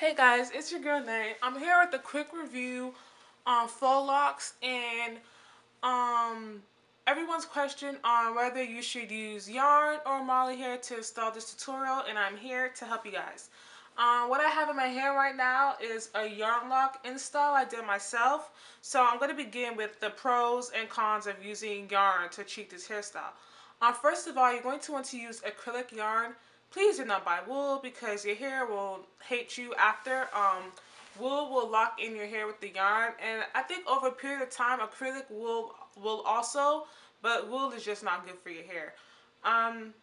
Hey guys, it's your girl Nay. I'm here with a quick review on faux locks and everyone's question on whether you should use yarn or Molly hair to install this tutorial, and I'm here to help you guys. What I have in my hair right now is a yarn lock install I did myself. So I'm going to begin with the pros and cons of using yarn to achieve this hairstyle. First of all, you're going to want to use acrylic yarn. Please do not buy wool because your hair will hate you after. Wool will lock in your hair with the yarn, and I think over a period of time, acrylic will also, but wool is just not good for your hair. Um,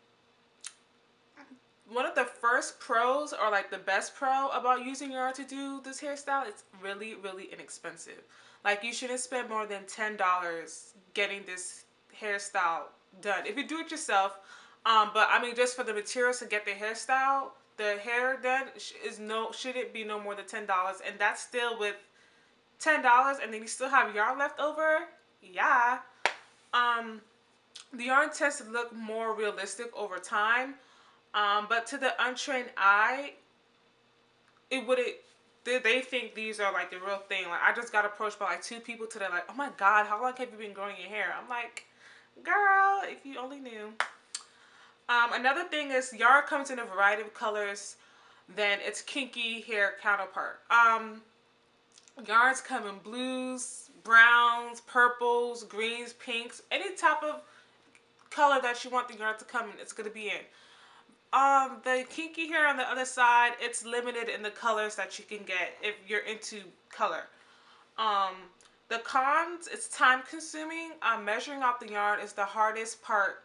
One of the first pros, or like the best pro about using yarn to do this hairstyle, it's really, really inexpensive. Like, you shouldn't spend more than $10 getting this hairstyle done if you do it yourself. But I mean, just for the materials to get the hairstyle, the hair done shouldn't be no more than $10, and that's still with $10, and then you still have yarn left over. Yeah. Um, the yarn tends to look more realistic over time. But to the untrained eye, it wouldn't. They think these are like the real thing. Like, I just got approached by like two people today. Like, oh my god, how long have you been growing your hair? I'm like, girl, if you only knew. Another thing is yarn comes in a variety of colors than its kinky hair counterpart. Yarns come in blues, browns, purples, greens, pinks, any type of color that you want the yarn to come in, it's gonna be in. The kinky hair on the other side, it's limited in the colors that you can get if you're into color. Um, the cons, it's time consuming. Measuring out the yarn is the hardest part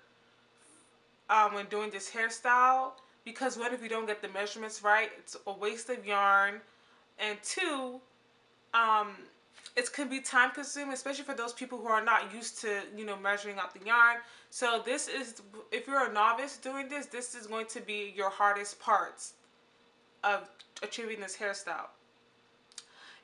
when doing this hairstyle, because what if you don't get the measurements right? It's a waste of yarn. And two, um, it can be time consuming, especially for those people who are not used to, measuring out the yarn. So this is, if you're a novice doing this, this is going to be your hardest parts of achieving this hairstyle.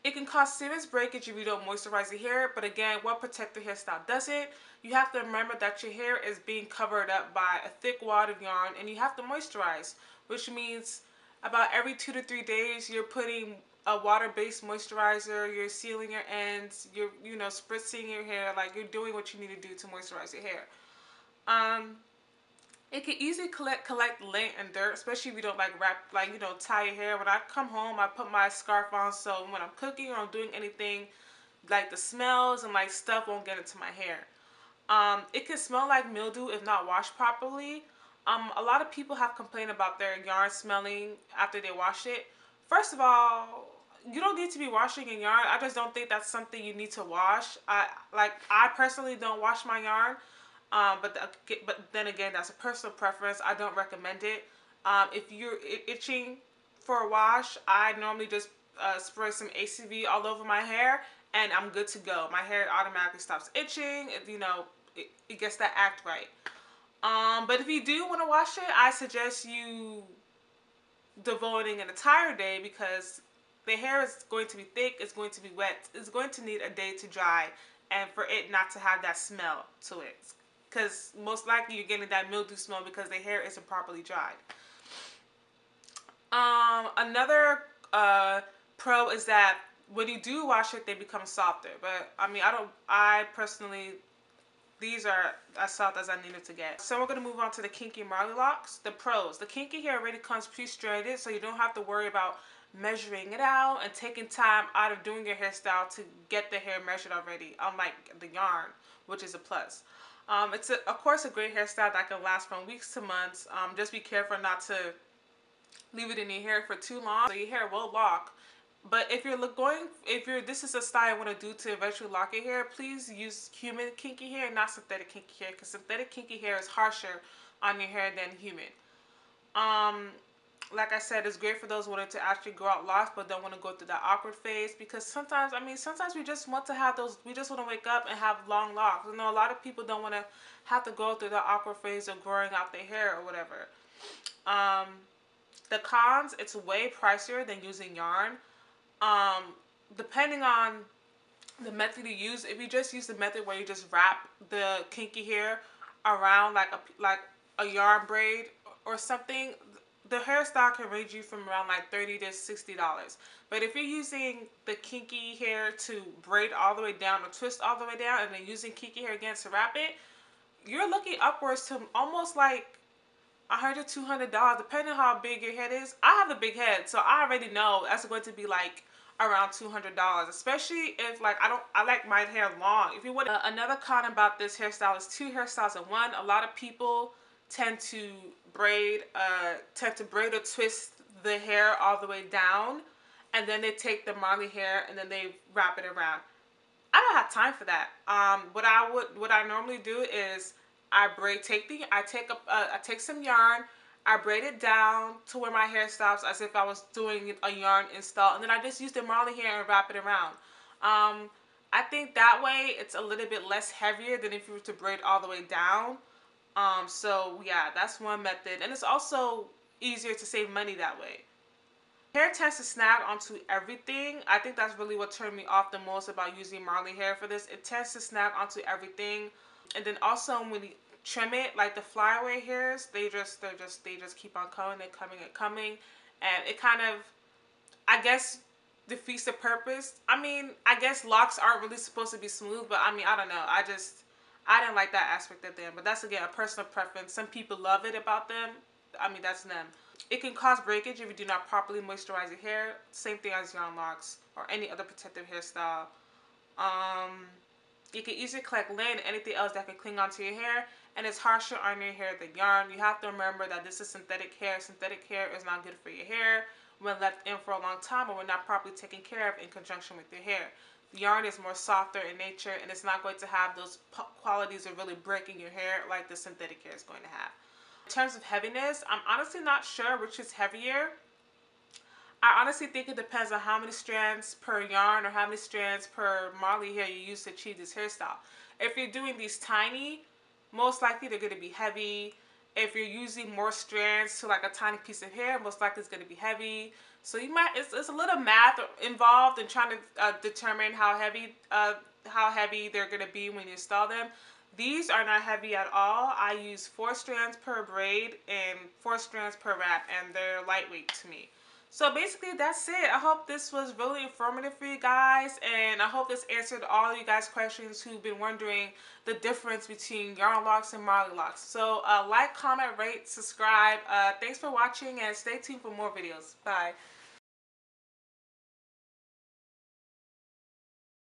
It can cause serious breakage if you don't moisturize your hair, but again, what protective hairstyle doesn't? You have to remember that your hair is being covered up by a thick wad of yarn, and you have to moisturize, which means about every 2 to 3 days you're putting a water-based moisturizer, you're sealing your ends, you're spritzing your hair, like you're doing what you need to do to moisturize your hair. It can easily collect lint and dirt, especially if you don't tie your hair. When I come home, I put my scarf on, so when I'm cooking or I'm doing anything, like the smells and like stuff won't get into my hair. It can smell like mildew if not washed properly. A lot of people have complained about their yarn smelling after they wash it. First of all, you don't need to be washing your yarn. I just don't think that's something you need to wash. I personally don't wash my yarn. But then again, that's a personal preference. I don't recommend it. If you're itching for a wash, I normally just spray some ACV all over my hair, and I'm good to go. My hair automatically stops itching. It gets that act right. But if you do want to wash it, I suggest you devoting an entire day, because the hair is going to be thick, it's going to be wet, it's going to need a day to dry, and for it not to have that smell to it, because most likely you're getting that mildew smell because the hair isn't properly dried. Another pro is that when you do wash it, they become softer. But I mean, I personally, these are as soft as I needed to get. So we're going to move on to the kinky Marley locks. The pros. The kinky hair already comes pre-stranded, so you don't have to worry about measuring it out and taking time out of doing your hairstyle to get the hair measured already, unlike the yarn, which is a plus. It's of course a great hairstyle that can last from weeks to months. Just be careful not to leave it in your hair for too long, so your hair will lock. But if this is a style you want to do to eventually lock your hair, please use human kinky hair, not synthetic kinky hair, because synthetic kinky hair is harsher on your hair than human. Like I said, it's great for those wanting to actually grow out locks but don't want to go through that awkward phase, because sometimes we just want to have those, we just want to wake up and have long locks. A lot of people don't want to have to go through the awkward phase of growing out their hair or whatever. The cons, it's way pricier than using yarn. Depending on the method you use, if you just use the method where you just wrap the kinky hair around like a yarn braid or something, the hairstyle can range you from around like $30 to $60. But if you're using the kinky hair to braid all the way down or twist all the way down, and then using kinky hair again to wrap it, you're looking upwards to almost like $100, $200, depending on how big your head is. I have a big head, so I already know that's going to be like around $200, especially if like I like my hair long. If you want another con about this hairstyle is two hairstyles in one. A lot of people tend to braid or twist the hair all the way down, and then they take the Marley hair and then they wrap it around. I don't have time for that. What I normally do is I take some yarn, I braid it down to where my hair stops, as if I was doing a yarn install, and then I just use the Marley hair and wrap it around. I think that way it's a little bit less heavier than if you were to braid all the way down. So yeah, that's one method, and it's also easier to save money that way. Hair tends to snag onto everything. I think that's really what turned me off the most about using Marley hair for this. It tends to snag onto everything. And then also when you trim it, like the flyaway hairs, they just keep on coming and coming and coming. And it kind of, I guess, defeats the purpose. I mean, I guess locks aren't really supposed to be smooth, but I mean, I don't know. I didn't like that aspect of them. But that's, again, a personal preference. Some people love it about them. I mean, that's them. It can cause breakage if you do not properly moisturize your hair. Same thing as yarn locks or any other protective hairstyle. You can easily collect lint and anything else that can cling onto your hair, and it's harsher on your hair than yarn. You have to remember that this is synthetic hair. Synthetic hair is not good for your hair when left in for a long time or when not properly taken care of in conjunction with your hair. Yarn is more softer in nature, and it's not going to have those qualities of really breaking your hair like the synthetic hair is going to have. In terms of heaviness, I'm honestly not sure which is heavier. I honestly think it depends on how many strands per yarn or how many strands per Marley hair you use to achieve this hairstyle. If you're doing these tiny, most likely they're going to be heavy. If you're using more strands to like a tiny piece of hair, most likely it's going to be heavy. So you might, it's a little math involved in trying to determine how heavy they're going to be when you install them. These are not heavy at all. I use 4 strands per braid and 4 strands per wrap, and they're lightweight to me. So basically that's it. I hope this was really informative for you guys, and I hope this answered all you guys' questions who've been wondering the difference between yarn locks and Marley locks. So like, comment, rate, subscribe. Thanks for watching, and stay tuned for more videos. Bye.